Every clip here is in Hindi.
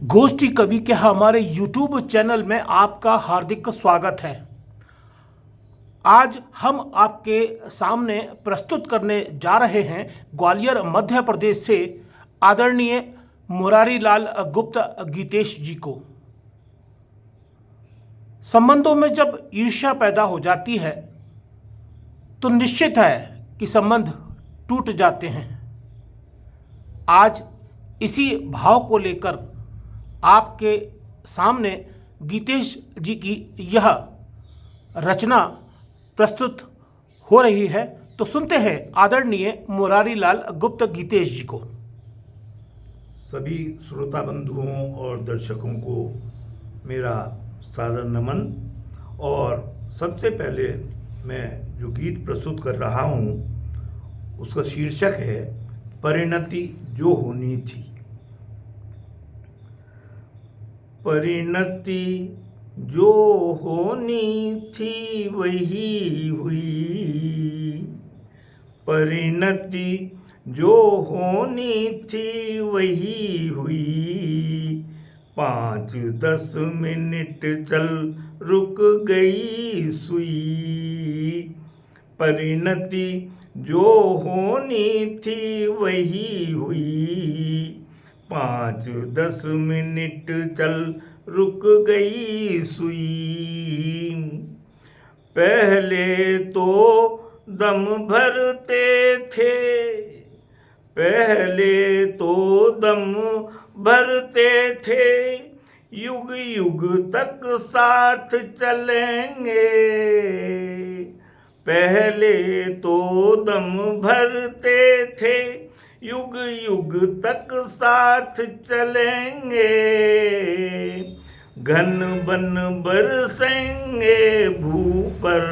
गोष्ठी कवि के हमारे YouTube चैनल में आपका हार्दिक स्वागत है। आज हम आपके सामने प्रस्तुत करने जा रहे हैं ग्वालियर मध्य प्रदेश से आदरणीय मुरारी लाल गुप्त गीतेश जी को। संबंधों में जब ईर्ष्या पैदा हो जाती है तो निश्चित है कि संबंध टूट जाते हैं। आज इसी भाव को लेकर आपके सामने गीतेश जी की यह रचना प्रस्तुत हो रही है, तो सुनते हैं आदरणीय मुरारी लाल गुप्त गीतेश जी को। सभी श्रोता बंधुओं और दर्शकों को मेरा सादर नमन। और सबसे पहले मैं जो गीत प्रस्तुत कर रहा हूँ उसका शीर्षक है परिणति जो होनी थी। परिणति जो होनी थी वही हुई, परिणति जो होनी थी वही हुई। 5-10 मिनट चल रुक गई सुई, परिणति जो होनी थी वही हुई। 5-10 मिनट चल रुक गई सुई। पहले तो दम भरते थे, पहले तो दम भरते थे, युग युग तक साथ चलेंगे। पहले तो दम भरते थे, युग युग तक साथ चलेंगे। घन बन बरसेंगे भू पर,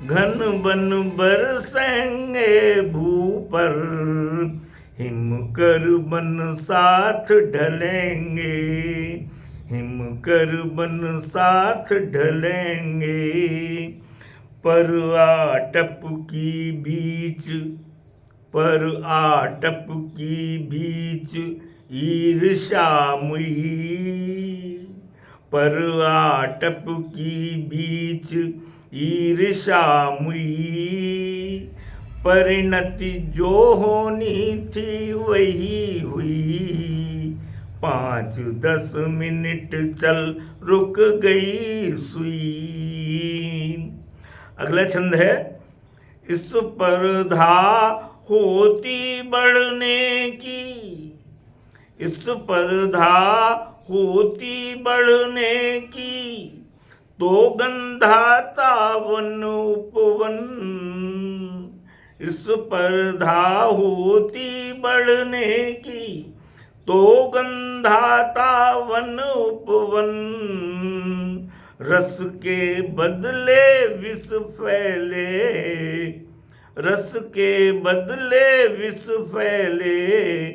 घन बन बरसेंगे भू पर, हिम कर बन साथ ढलेंगे, हिम कर बन साथ ढलेंगे। पर आटप की बीच, पर आटप की बीच ईर्ष्या मुई, पर आटप की बीच ईर्ष्या मुई। परिणति जो होनी थी वही हुई, 5-10 मिनट चल रुक गई सुई। अगला छंद है इस स्पर्धा होती बढ़ने की, इस स्पर्धा होती बढ़ने की, तो गंधाता वन उपवन। इस स्पर्धा होती बढ़ने की, तो गंधाता वन उपवन। रस के बदले विष फैले, रस के बदले विष फैले,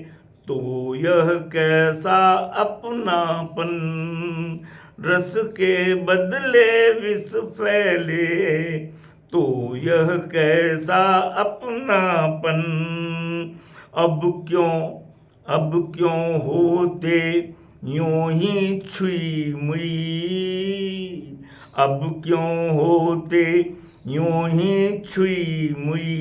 तो यह कैसा अपनापन। रस के बदले विष फैले, तो यह कैसा अपनापन। अब क्यों होते यूं ही छुई मुई, अब क्यों होते यूं ही छुई मुई।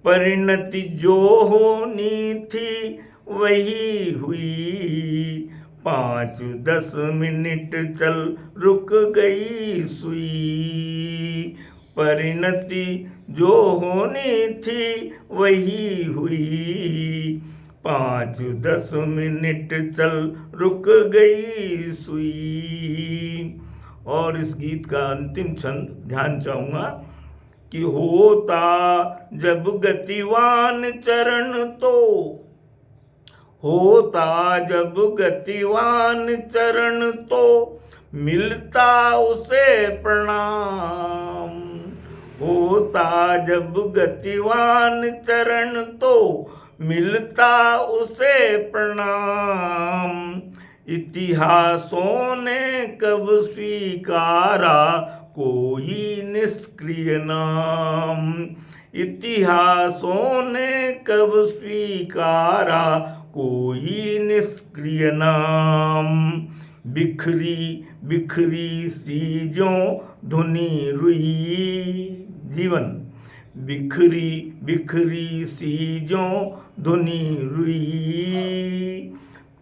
परिणति जो होनी थी वही हुई, 5-10 मिनट चल रुक गई सुई। परिणति जो होनी थी वही हुई, 5-10 मिनट चल रुक गई सुई। और इस गीत का अंतिम छंद ध्यान चाहूँगा कि होता जब गतिवान चरण तो, होता जब गतिवान चरण तो, मिलता उसे प्रणाम। होता जब गतिवान चरण तो, मिलता उसे प्रणाम। इतिहासों ने कब स्वीकारा कोई निष्क्रिय नाम। इतिहासों ने कब स्वीकारा कोई निष्क्रिय नाम, बिखरी बिखरी सी जो धुनी रुई। जीवन बिखरी बिखरी सी जो धुनी रुई,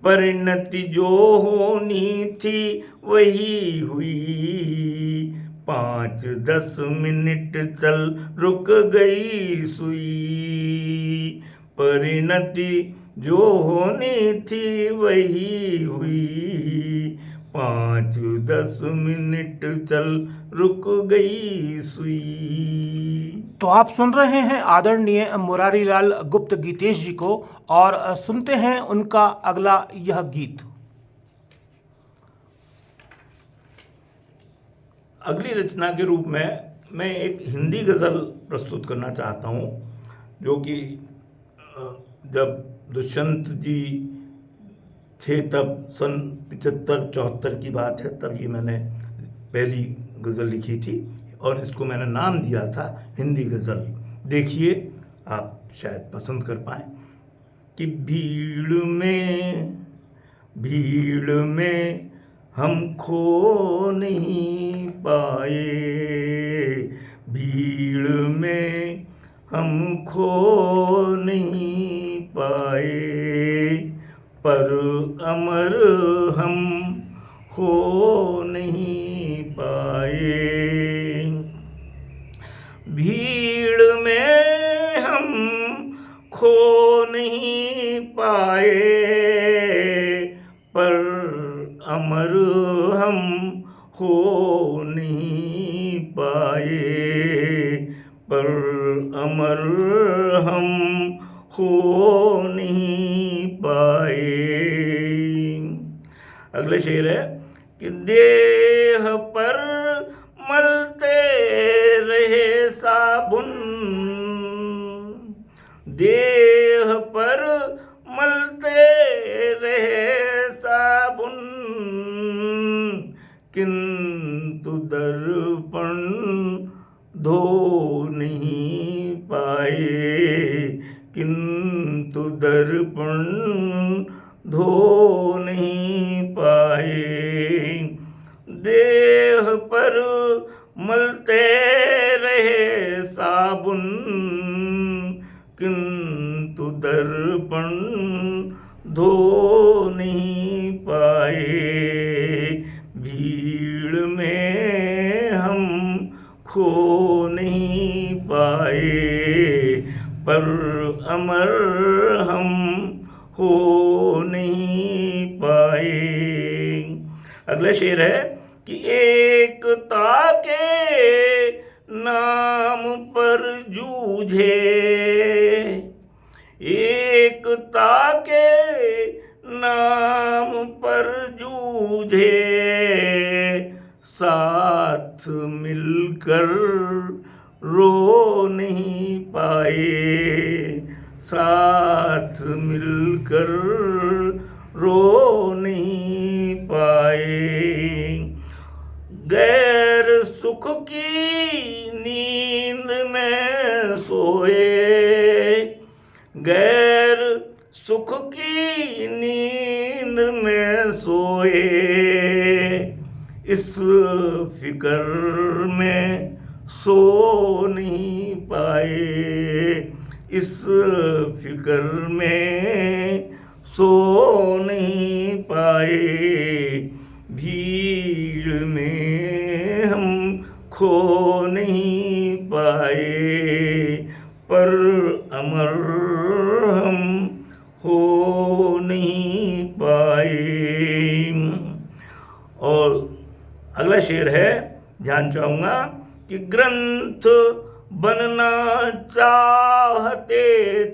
परिणति जो होनी थी वही हुई। 5-10 मिनट चल रुक गई सुई, परिणति जो होनी थी वही हुई। 5-10 मिनट चल रुक गई सुई। तो आप सुन रहे हैं आदरणीय मुरारीलाल गुप्त गीतेश जी को, और सुनते हैं उनका अगला यह गीत। अगली रचना के रूप में मैं एक हिंदी गज़ल प्रस्तुत करना चाहता हूँ, जो कि जब दुष्यंत जी थे तब सन 75-74 की बात है, तभी मैंने पहली गज़ल लिखी थी और इसको मैंने नाम दिया था हिंदी गज़ल। देखिए, आप शायद पसंद कर पाएँ। कि भीड़ में हम खो नहीं पाए, भीड़ में हम खो नहीं पाए, पर अमर हम हो नहीं पाए। भीड़ में हम खो नहीं पाए, पर अमर हम हो नहीं पाए, पर अमर हम हो नहीं पाए। अगला शेर है कि देह पर मलते रहे साबुन, देह पर मलते रहे साबुन, किंतु दर्पण धो नहीं पाए, किंतु दर्पण धो नहीं पाए। देह पर मलते रहे साबुन, किंतु दर्पण धो नहीं पाए। भीड़ में हम खो नहीं पाए, पर अमर हम हो नहीं पाए। अगला शेर है कि एकता के नाम पर जूझे, एकता के नाम पर जूझे, साथ मिलकर रो नहीं पाए, साथ मिलकर रो नहीं पाए। गैर सुख की नींद में सोए, गैर सुख की नींद में सोए, इस फिक्र में सो नहीं पाए, इस फिक्र में सो नहीं पाए। भीड़ में हम खो नहीं पाए, पर अमर हम हो नहीं पाए। और अगला शेर है, ध्यान चाहूँगा कि ग्रंथ बनना चाहते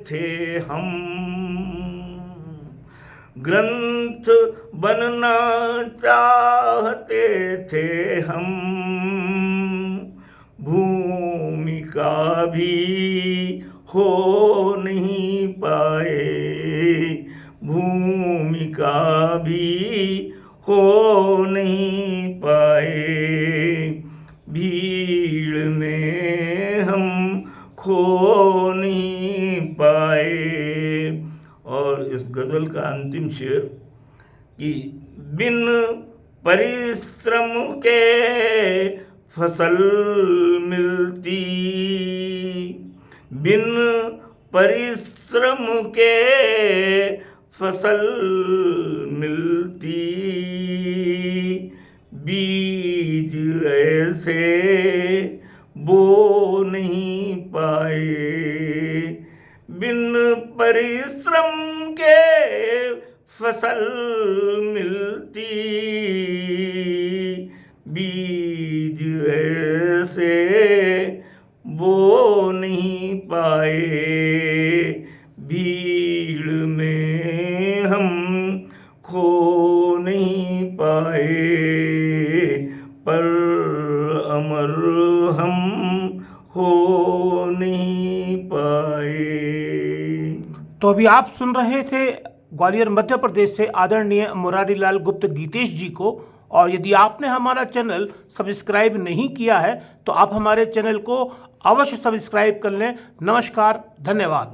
थे हम, ग्रंथ बनना चाहते थे हम, भूमिका भी हो नहीं पाए, भूमिका भी हो नहीं पाए। भीड़ में हम खो नहीं पाए। और इस गज़ल का अंतिम शेर कि बिन परिश्रम के फसल मिलती, बिन परिश्रम के फसल मिलती, बीज ऐसे बो नहीं पाए, बिन परिश्रम के फसल मिलती, बीज ऐसे बो नहीं पाए, भीड़ में हम खो नहीं पाए, पर अमर हम हो नहीं पाए। तो अभी आप सुन रहे थे ग्वालियर मध्य प्रदेश से आदरणीय मुरारी लाल गुप्त गीतेश जी को। और यदि आपने हमारा चैनल सब्सक्राइब नहीं किया है तो आप हमारे चैनल को अवश्य सब्सक्राइब कर लें। नमस्कार, धन्यवाद।